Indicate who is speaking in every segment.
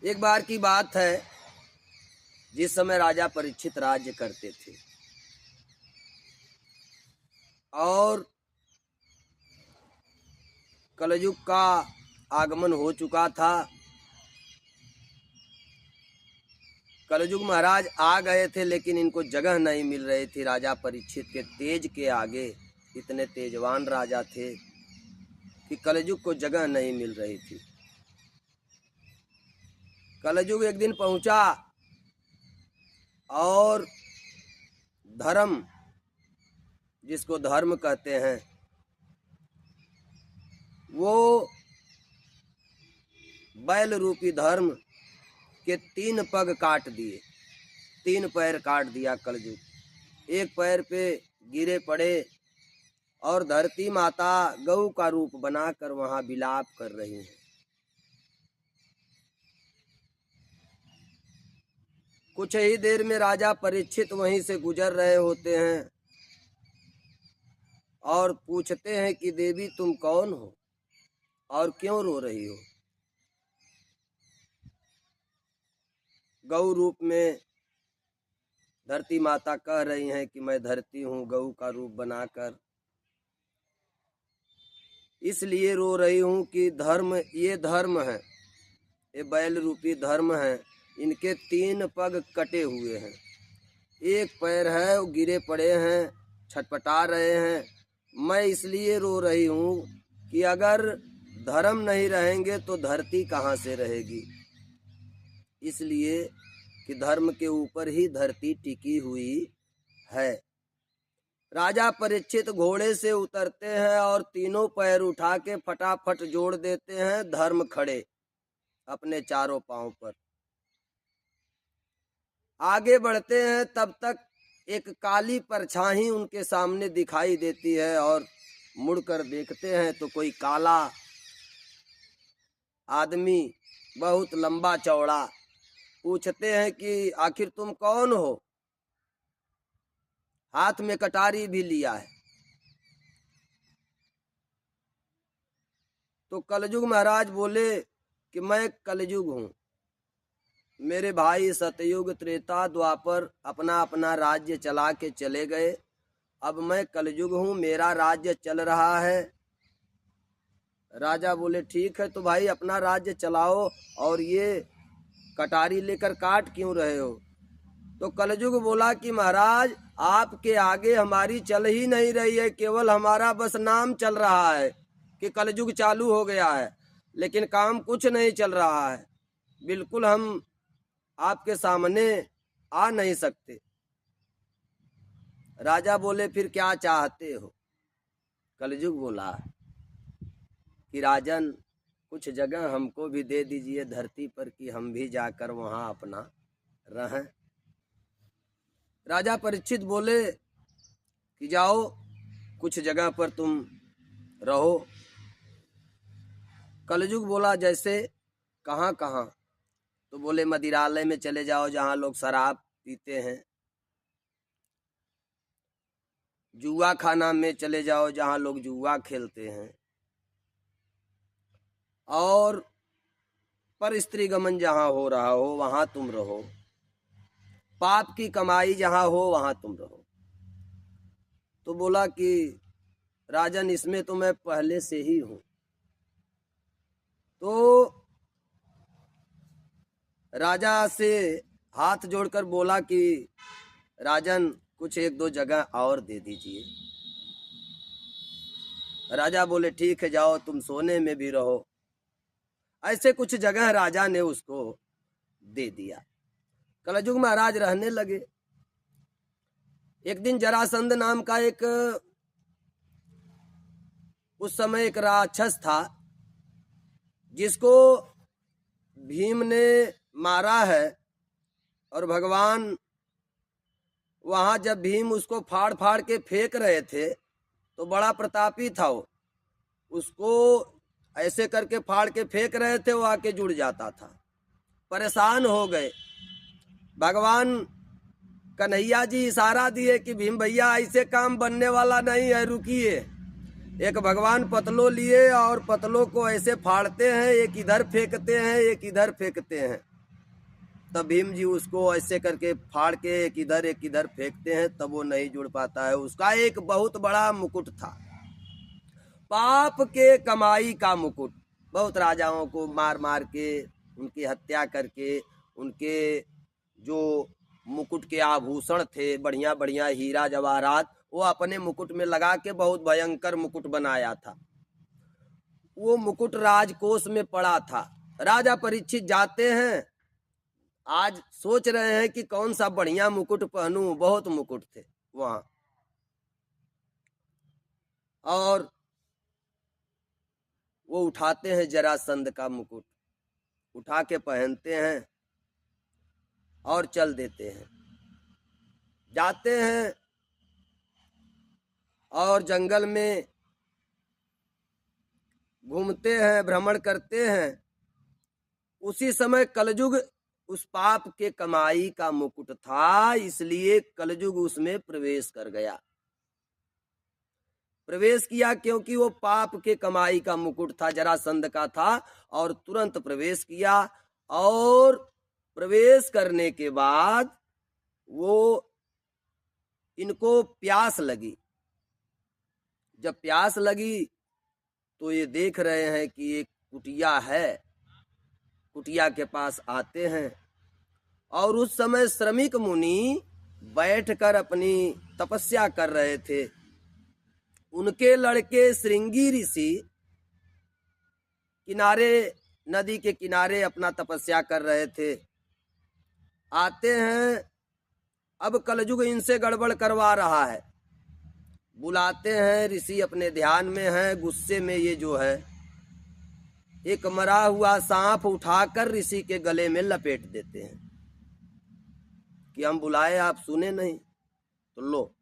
Speaker 1: एक बार की बात है, जिस समय राजा परीक्षित राज्य करते थे और कलयुग का आगमन हो चुका था। कलयुग महाराज आ गए थे, लेकिन इनको जगह नहीं मिल रही थी। राजा परीक्षित के तेज के आगे, इतने तेजवान राजा थे कि कलयुग को जगह नहीं मिल रही थी। कलयुग एक दिन पहुंचा और धर्म, जिसको धर्म कहते हैं, वो बैल रूपी धर्म के 3 पग काट दिए, 3 पैर काट दिया कलयुग। एक पैर पे गिरे पड़े और धरती माता गऊ का रूप बनाकर वहां विलाप कर रही हैं। कुछ ही देर में राजा परीक्षित वहीं से गुजर रहे होते हैं और पूछते हैं कि देवी तुम कौन हो और क्यों रो रही हो। गौ रूप में धरती माता कह रही हैं कि मैं धरती हूँ गऊ का रूप बनाकर, इसलिए रो रही हूँ कि धर्म, ये धर्म है, ये बैल रूपी धर्म है, इनके 3 पग कटे हुए हैं, एक पैर है वो गिरे पड़े हैं, छटपटा रहे हैं। मैं इसलिए रो रही हूँ कि अगर धर्म नहीं रहेंगे तो धरती कहाँ से रहेगी, इसलिए कि धर्म के ऊपर ही धरती टिकी हुई है। राजा परीक्षित घोड़े से उतरते हैं और तीनों पैर उठा के फटाफट जोड़ देते हैं धर्म खड़े अपने चारों पांव पर। आगे बढ़ते हैं, तब तक एक काली परछाई उनके सामने दिखाई देती है और मुड़कर देखते हैं तो कोई काला आदमी, बहुत लंबा चौड़ा। पूछते हैं कि आखिर तुम कौन हो, हाथ में कटारी भी लिया है। तो कलयुग महाराज बोले कि मैं कलयुग हूँ, मेरे भाई सतयुग त्रेता द्वापर अपना अपना राज्य चला के चले गए, अब मैं कलयुग हूँ, मेरा राज्य चल रहा है। राजा बोले ठीक है, तो भाई अपना राज्य चलाओ और ये कटारी लेकर काट क्यों रहे हो। तो कलयुग बोला कि महाराज आपके आगे हमारी चल ही नहीं रही है, केवल हमारा बस नाम चल रहा है कि कलयुग चालू हो गया है, लेकिन काम कुछ नहीं चल रहा है, बिल्कुल हम आपके सामने आ नहीं सकते। राजा बोले फिर क्या चाहते हो। कलयुग बोला कि राजन कुछ जगह हमको भी दे दीजिए धरती पर कि हम भी जाकर वहां अपना रहें। राजा परीक्षित बोले कि जाओ कुछ जगह पर तुम रहो। कलयुग बोला जैसे कहाँ कहाँ। तो बोले मदिरालय में चले जाओ जहाँ लोग शराब पीते हैं, जुआ खाना में चले जाओ जहाँ लोग जुआ खेलते हैं, और पर स्त्री गमन जहाँ हो रहा हो वहाँ तुम रहो, पाप की कमाई जहाँ हो वहाँ तुम रहो। तो बोला कि राजन इसमें तो मैं पहले से ही हूँ। तो राजा से हाथ जोड़कर बोला कि राजन कुछ 1-2 जगह और दे दीजिए। राजा बोले ठीक है जाओ तुम सोने में भी रहो। ऐसे कुछ जगह राजा ने उसको दे दिया। कलयुग महाराज रहने लगे। एक दिन जरासंध नाम का एक, उस समय एक राक्षस था जिसको भीम ने मारा है, और भगवान वहां जब भीम उसको फाड़ फाड़ के फेंक रहे थे तो बड़ा प्रतापी था वो, उसको ऐसे करके फाड़ के फेंक रहे थे, वो आके जुड़ जाता था। परेशान हो गए। भगवान कन्हैया जी इशारा दिए कि भीम भैया ऐसे काम बनने वाला नहीं है, रुकिए। एक भगवान पतलो लिए और पतलों को ऐसे फाड़ते हैं, एक इधर फेंकते हैं एक इधर फेंकते हैं, तब भीम जी उसको ऐसे करके फाड़ के एक इधर फेंकते हैं, तब वो नहीं जुड़ पाता है। उसका एक बहुत बड़ा मुकुट था, पाप के कमाई का मुकुट। बहुत राजाओं को मार मार के, उनकी हत्या करके, उनके जो मुकुट के आभूषण थे, बढ़िया बढ़िया हीरा जवाहरात, वो अपने मुकुट में लगा के बहुत भयंकर मुकुट बनाया था। वो मुकुट राजकोष में पड़ा था। राजा परीक्षित जाते हैं, आज सोच रहे हैं कि कौन सा बढ़िया मुकुट पहनूं, बहुत मुकुट थे वहां। और वो उठाते हैं जरासंध का मुकुट, उठा के पहनते हैं और चल देते हैं। जाते हैं और जंगल में घूमते हैं, भ्रमण करते हैं। उसी समय कलयुग उस पाप के कमाई का मुकुट था, इसलिए कलयुग उसमें प्रवेश कर गया। प्रवेश किया क्योंकि वो पाप के कमाई का मुकुट था, जरासंध का था, और तुरंत प्रवेश किया। और प्रवेश करने के बाद वो इनको प्यास लगी। जब प्यास लगी तो ये देख रहे हैं कि एक कुटिया है। कुटिया के पास आते हैं और उस समय श्रमिक मुनि बैठकर अपनी तपस्या कर रहे थे। उनके लड़के श्रृंगी ऋषि किनारे, नदी के किनारे अपना तपस्या कर रहे थे। आते हैं, अब कलयुग इनसे गड़बड़ करवा रहा है। बुलाते हैं, ऋषि अपने ध्यान में हैं, गुस्से में ये जो है एक मरा हुआ सांप उठाकर ऋषि के गले में लपेट देते हैं कि हम बुलाए आप सुने नहीं, तो लो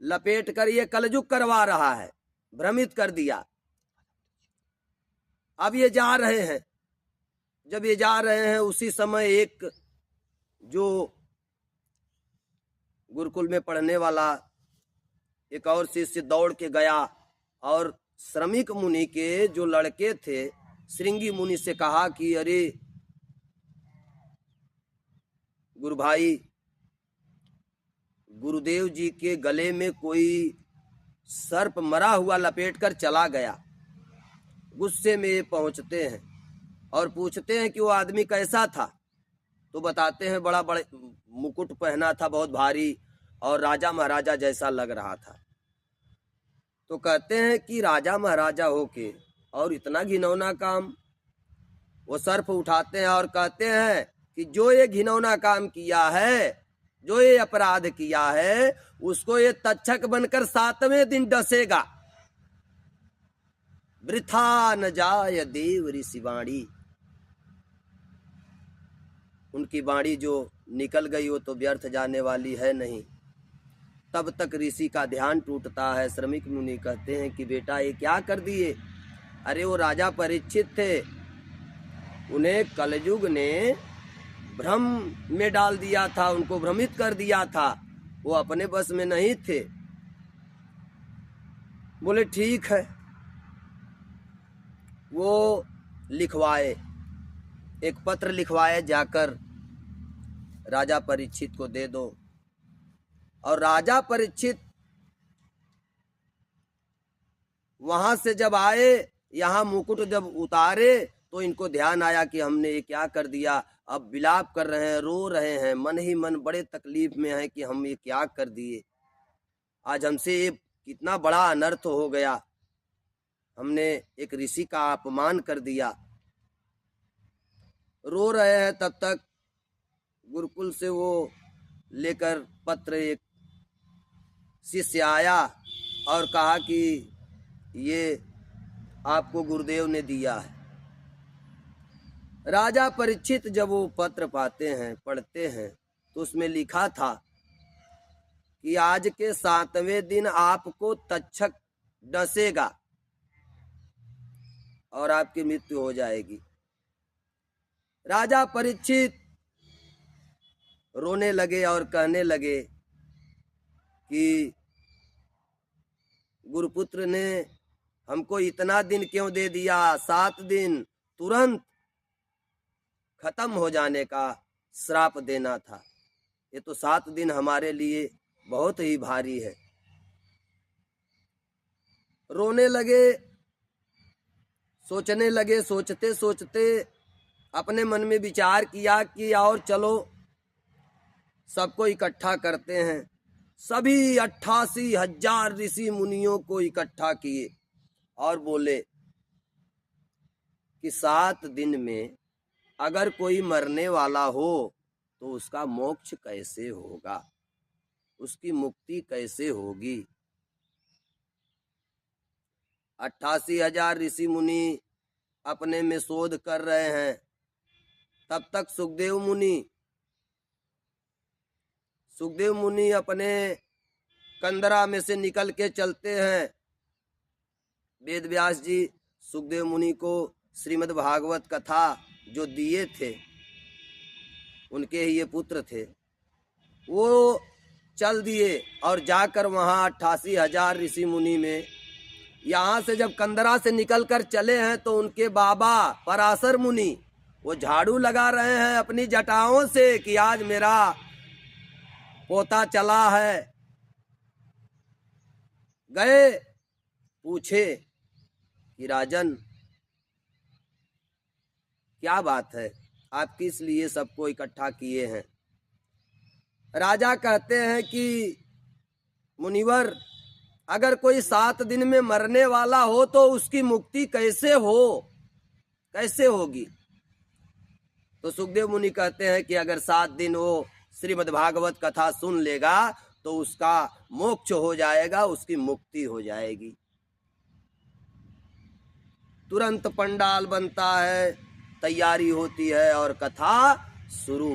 Speaker 1: लपेट कर ये कलयुग करवा रहा है, भ्रमित कर दिया। अब ये जा रहे हैं। जब ये जा रहे हैं उसी समय एक जो गुरुकुल में पढ़ने वाला एक और शिष्य दौड़ के गया और श्रमिक मुनि के जो लड़के थे श्रृंगी मुनि से कहा कि अरे गुरु भाई, गुरुदेव जी के गले में कोई सर्प मरा हुआ लपेट कर चला गया। गुस्से में पहुंचते हैं और पूछते हैं कि वो आदमी कैसा था। तो बताते हैं बड़ा बड़े मुकुट पहना था, बहुत भारी, और राजा महाराजा जैसा लग रहा था। तो कहते हैं कि राजा महाराजा होके और इतना घिनौना काम। वो सर्प उठाते हैं और कहते हैं कि जो ये घिनौना काम किया है, जो ये अपराध किया है, उसको ये तक्षक बनकर 7वें दिन डसेगा। वृथा न जाय देव ऋषि वाणी। उनकी वाणी जो निकल गई वो तो व्यर्थ जाने वाली है नहीं। तब तक ऋषि का ध्यान टूटता है। श्रमिक मुनि कहते हैं कि बेटा ये क्या कर दिए? अरे वो राजा परीक्षित थे, उन्हें कलयुग ने भ्रम में डाल दिया था, उनको भ्रमित कर दिया था, वो अपने बस में नहीं थे। बोले ठीक है। वो लिखवाए, एक पत्र लिखवाए, जाकर राजा परीक्षित को दे दो। और राजा परीक्षित वहां से जब आए, यहाँ मुकुट जब उतारे तो इनको ध्यान आया कि हमने ये क्या कर दिया। अब विलाप कर रहे हैं, रो रहे हैं, मन ही मन बड़े तकलीफ में हैं कि हम ये क्या कर दिए। आज हमसे ये कितना बड़ा अनर्थ हो गया, हमने एक ऋषि का अपमान कर दिया। रो रहे हैं। तब तक गुरुकुल से वो लेकर पत्र एक शिष्य आया और कहा कि ये आपको गुरुदेव ने दिया है। राजा परीक्षित जब वो पत्र पाते हैं, पढ़ते हैं, तो उसमें लिखा था कि आज के 7वें दिन आपको तक्षक डसेगा और आपकी मृत्यु हो जाएगी। राजा परीक्षित रोने लगे और कहने लगे कि गुरुपुत्र ने हमको इतना दिन क्यों दे दिया, 7 दिन तुरंत खत्म हो जाने का। श्राप देना था। ये तो 7 दिन हमारे लिए बहुत ही भारी है। रोने लगे, सोचने लगे। सोचते सोचते अपने मन में विचार किया कि और चलो सबको इकट्ठा करते हैं। सभी 88,000 ऋषि मुनियों को इकट्ठा किए और बोले कि 7 दिन में अगर कोई मरने वाला हो तो उसका मोक्ष कैसे होगा, उसकी मुक्ति कैसे होगी। 88,000 ऋषि मुनि अपने में शोध कर रहे हैं। तब तक सुखदेव मुनि अपने कंदरा में से निकल के चलते हैं। वेद व्यास जी सुखदेव मुनि को श्रीमद् भागवत कथा जो दिए थे, उनके ही ये पुत्र थे, वो चल दिए और जाकर वहाँ 88,000 ऋषि मुनि में, यहाँ से जब कंदरा से निकलकर चले हैं तो उनके बाबा पराशर मुनि वो झाड़ू लगा रहे हैं अपनी जटाओं से कि आज मेरा पोता चला है। गए, पूछे कि राजन क्या बात है, आप किस लिए सबको इकट्ठा किए हैं। राजा कहते हैं कि मुनिवर, अगर कोई 7 दिन में मरने वाला हो तो उसकी मुक्ति कैसे होगी। तो सुखदेव मुनि कहते हैं कि अगर 7 दिन वो श्रीमद् भागवत कथा सुन लेगा तो उसका मोक्ष हो जाएगा, उसकी मुक्ति हो जाएगी। तुरंत पंडाल बनता है, तैयारी होती है और कथा शुरू।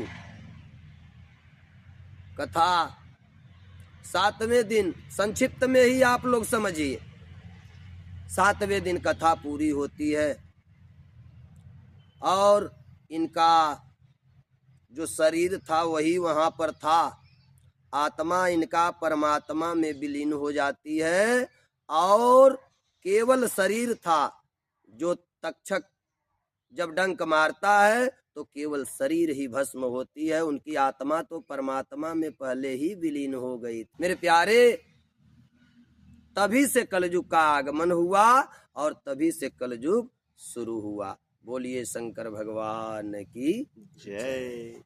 Speaker 1: कथा 7वें दिन, संक्षिप्त में ही आप लोग समझिए, 7वें दिन कथा पूरी होती है और इनका जो शरीर था वही वहाँ पर था। आत्मा इनका परमात्मा में विलीन हो जाती है और केवल शरीर था। जो तक्षक जब डंक मारता है तो केवल शरीर ही भस्म होती है, उनकी आत्मा तो परमात्मा में पहले ही विलीन हो गई। मेरे प्यारे, तभी से कलयुग का आगमन हुआ और तभी से कलयुग शुरू हुआ। बोलिए शंकर भगवान की जय।